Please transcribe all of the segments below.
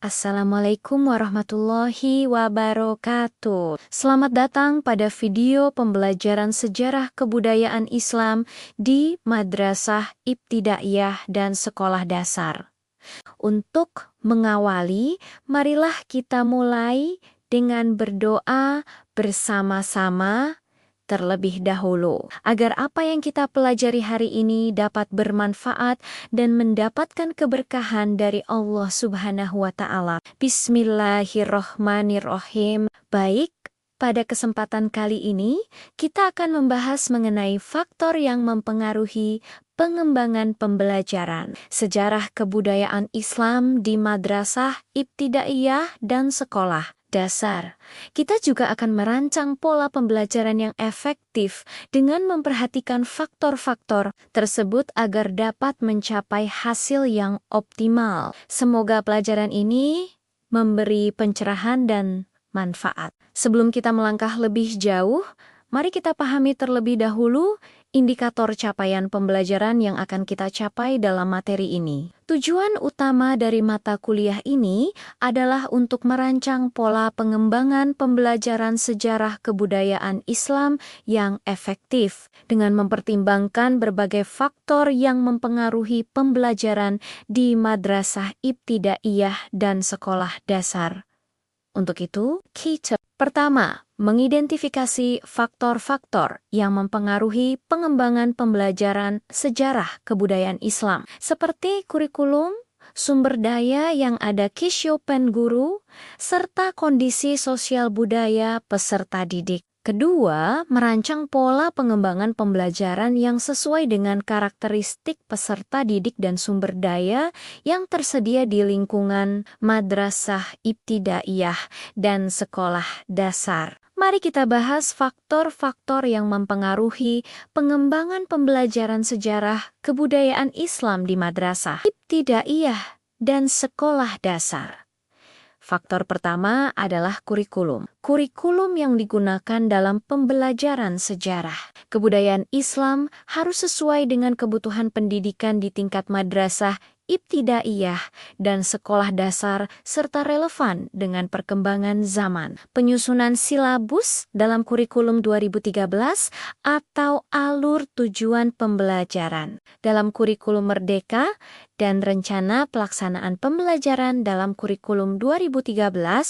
Assalamualaikum warahmatullahi wabarakatuh. Selamat datang pada video pembelajaran sejarah kebudayaan Islam di Madrasah Ibtidaiyah dan Sekolah Dasar. Untuk mengawali, marilah kita mulai dengan berdoa bersama-sama terlebih dahulu, agar apa yang kita pelajari hari ini dapat bermanfaat dan mendapatkan keberkahan dari Allah Subhanahu wa Ta'ala. Bismillahirrohmanirrohim. Baik, pada kesempatan kali ini kita akan membahas mengenai faktor yang mempengaruhi pengembangan pembelajaran sejarah kebudayaan Islam di madrasah ibtidaiyah dan sekolah dasar. Kita juga akan merancang pola pembelajaran yang efektif dengan memperhatikan faktor-faktor tersebut agar dapat mencapai hasil yang optimal. Semoga pelajaran ini memberi pencerahan dan manfaat. Sebelum kita melangkah lebih jauh, mari kita pahami terlebih dahulu indikator capaian pembelajaran yang akan kita capai dalam materi ini. Tujuan utama dari mata kuliah ini adalah untuk merancang pola pengembangan pembelajaran sejarah kebudayaan Islam yang efektif dengan mempertimbangkan berbagai faktor yang mempengaruhi pembelajaran di madrasah ibtidaiyah dan sekolah dasar. Untuk itu, kita pertama, mengidentifikasi faktor-faktor yang mempengaruhi pengembangan pembelajaran sejarah kebudayaan Islam, seperti kurikulum, sumber daya yang ada Kishopen guru, serta kondisi sosial budaya peserta didik. Kedua, merancang pola pengembangan pembelajaran yang sesuai dengan karakteristik peserta didik dan sumber daya yang tersedia di lingkungan madrasah ibtidaiyah dan sekolah dasar. Mari kita bahas faktor-faktor yang mempengaruhi pengembangan pembelajaran sejarah kebudayaan Islam di madrasah ibtidaiyah dan sekolah dasar. Faktor pertama adalah kurikulum. Kurikulum yang digunakan dalam pembelajaran sejarah kebudayaan Islam harus sesuai dengan kebutuhan pendidikan di tingkat madrasah ibtidaiyah dan sekolah dasar serta relevan dengan perkembangan zaman. Penyusunan silabus dalam kurikulum 2013 atau alur tujuan pembelajaran dalam kurikulum Merdeka dan rencana pelaksanaan pembelajaran dalam kurikulum 2013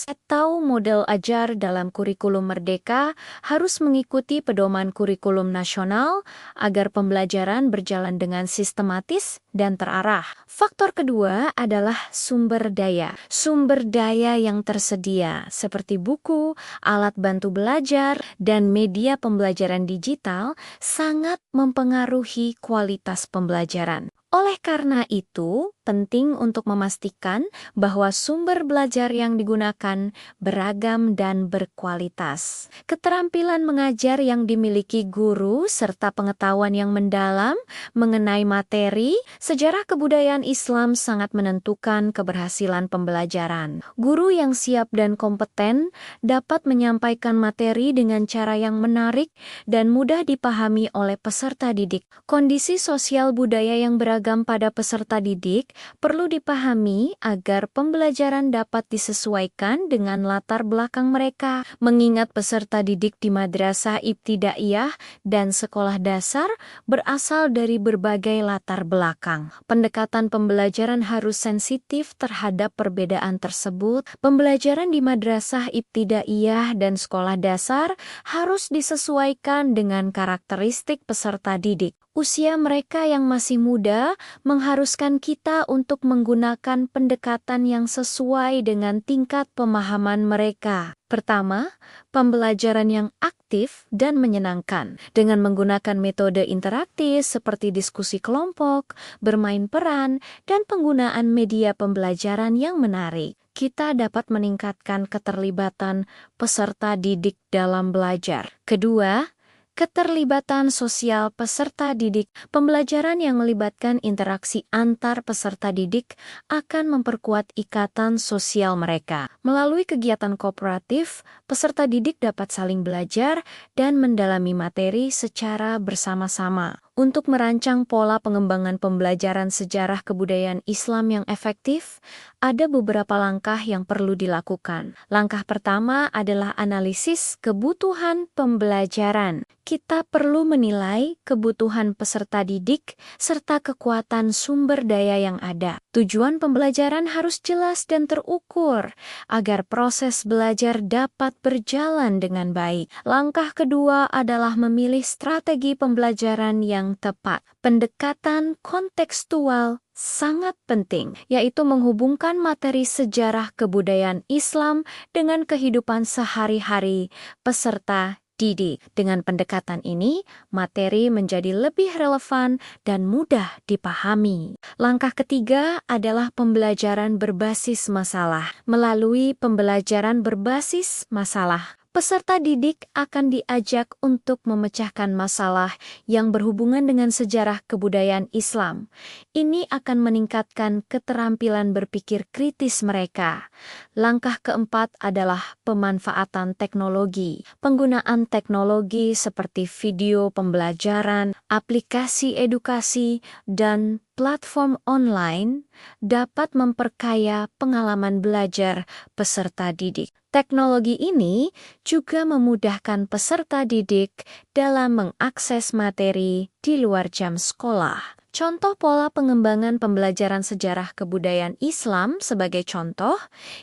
atau model ajar dalam kurikulum Merdeka harus mengikuti pedoman kurikulum nasional agar pembelajaran berjalan dengan sistematis dan terarah. Faktor kedua adalah sumber daya. Sumber daya yang tersedia seperti buku, alat bantu belajar, dan media pembelajaran digital sangat mempengaruhi kualitas pembelajaran. Oleh karena itu, penting untuk memastikan bahwa sumber belajar yang digunakan beragam dan berkualitas. Keterampilan mengajar yang dimiliki guru serta pengetahuan yang mendalam mengenai materi sejarah kebudayaan Islam sangat menentukan keberhasilan pembelajaran. Guru yang siap dan kompeten dapat menyampaikan materi dengan cara yang menarik dan mudah dipahami oleh peserta didik. Kondisi sosial budaya yang beragam pada peserta didik perlu dipahami agar pembelajaran dapat disesuaikan dengan latar belakang mereka. Mengingat peserta didik di madrasah ibtidaiyah dan sekolah dasar berasal dari berbagai latar belakang. Pendekatan pembelajaran harus sensitif terhadap perbedaan tersebut. Pembelajaran di madrasah ibtidaiyah dan sekolah dasar harus disesuaikan dengan karakteristik peserta didik. Usia mereka yang masih muda mengharuskan kita untuk menggunakan pendekatan yang sesuai dengan tingkat pemahaman mereka. Pertama, pembelajaran yang aktif dan menyenangkan dengan menggunakan metode interaktif seperti diskusi kelompok, bermain peran, dan penggunaan media pembelajaran yang menarik. Kita dapat meningkatkan keterlibatan peserta didik dalam belajar. Kedua, keterlibatan sosial peserta didik. Pembelajaran yang melibatkan interaksi antar peserta didik akan memperkuat ikatan sosial mereka. Melalui kegiatan kooperatif, peserta didik dapat saling belajar dan mendalami materi secara bersama-sama. Untuk merancang pola pengembangan pembelajaran sejarah kebudayaan Islam yang efektif, ada beberapa langkah yang perlu dilakukan. Langkah pertama adalah analisis kebutuhan pembelajaran. Kita perlu menilai kebutuhan peserta didik serta kekuatan sumber daya yang ada. Tujuan pembelajaran harus jelas dan terukur agar proses belajar dapat berjalan dengan baik. Langkah kedua adalah memilih strategi pembelajaran yang tepat. Pendekatan kontekstual sangat penting, yaitu menghubungkan materi sejarah kebudayaan Islam dengan kehidupan sehari-hari peserta didik. Dengan pendekatan ini, materi menjadi lebih relevan dan mudah dipahami. Langkah ketiga adalah pembelajaran berbasis masalah. Melalui pembelajaran berbasis masalah, peserta didik akan diajak untuk memecahkan masalah yang berhubungan dengan sejarah kebudayaan Islam. Ini akan meningkatkan keterampilan berpikir kritis mereka. Langkah keempat adalah pemanfaatan teknologi. Penggunaan teknologi seperti video pembelajaran, aplikasi edukasi, dan platform online dapat memperkaya pengalaman belajar peserta didik. Teknologi ini juga memudahkan peserta didik dalam mengakses materi di luar jam sekolah. Contoh pola pengembangan pembelajaran sejarah kebudayaan Islam sebagai contoh,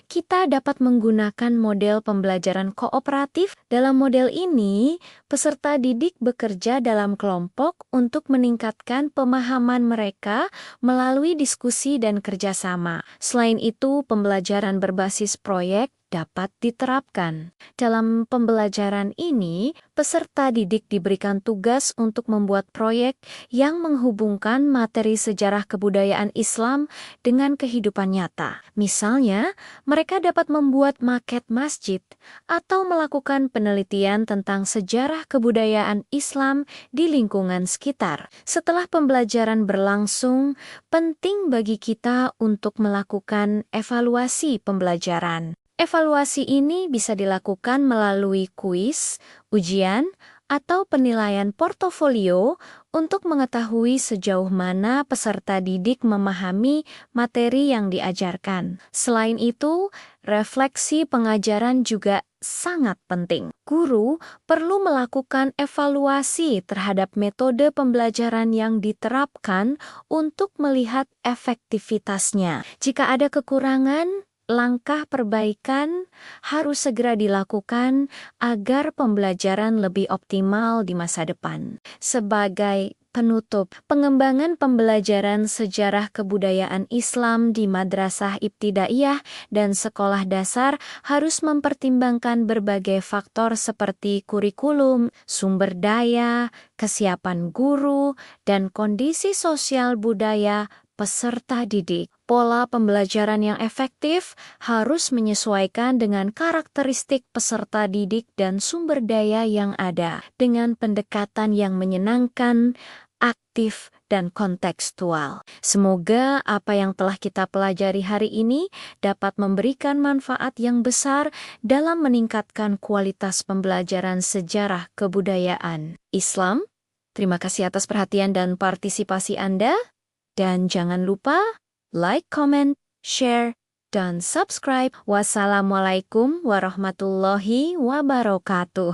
kita dapat menggunakan model pembelajaran kooperatif. Dalam model ini, peserta didik bekerja dalam kelompok untuk meningkatkan pemahaman mereka melalui diskusi dan kerjasama. Selain itu, pembelajaran berbasis proyek dapat diterapkan. Dalam pembelajaran ini, peserta didik diberikan tugas untuk membuat proyek yang menghubungkan materi sejarah kebudayaan Islam dengan kehidupan nyata. Misalnya, mereka dapat membuat maket masjid atau melakukan penelitian tentang sejarah kebudayaan Islam di lingkungan sekitar. Setelah pembelajaran berlangsung, penting bagi kita untuk melakukan evaluasi pembelajaran. Evaluasi ini bisa dilakukan melalui kuis, ujian, atau penilaian portofolio untuk mengetahui sejauh mana peserta didik memahami materi yang diajarkan. Selain itu, refleksi pengajaran juga sangat penting. Guru perlu melakukan evaluasi terhadap metode pembelajaran yang diterapkan untuk melihat efektivitasnya. Jika ada kekurangan, langkah perbaikan harus segera dilakukan agar pembelajaran lebih optimal di masa depan. Sebagai penutup, pengembangan pembelajaran sejarah kebudayaan Islam di madrasah ibtidaiyah dan sekolah dasar harus mempertimbangkan berbagai faktor seperti kurikulum, sumber daya, kesiapan guru, dan kondisi sosial budaya peserta didik. Pola pembelajaran yang efektif harus menyesuaikan dengan karakteristik peserta didik dan sumber daya yang ada, dengan pendekatan yang menyenangkan, aktif, dan kontekstual. Semoga apa yang telah kita pelajari hari ini dapat memberikan manfaat yang besar dalam meningkatkan kualitas pembelajaran sejarah kebudayaan Islam. Terima kasih atas perhatian dan partisipasi Anda. Dan jangan lupa like, comment, share, dan subscribe. Wassalamualaikum warahmatullahi wabarakatuh.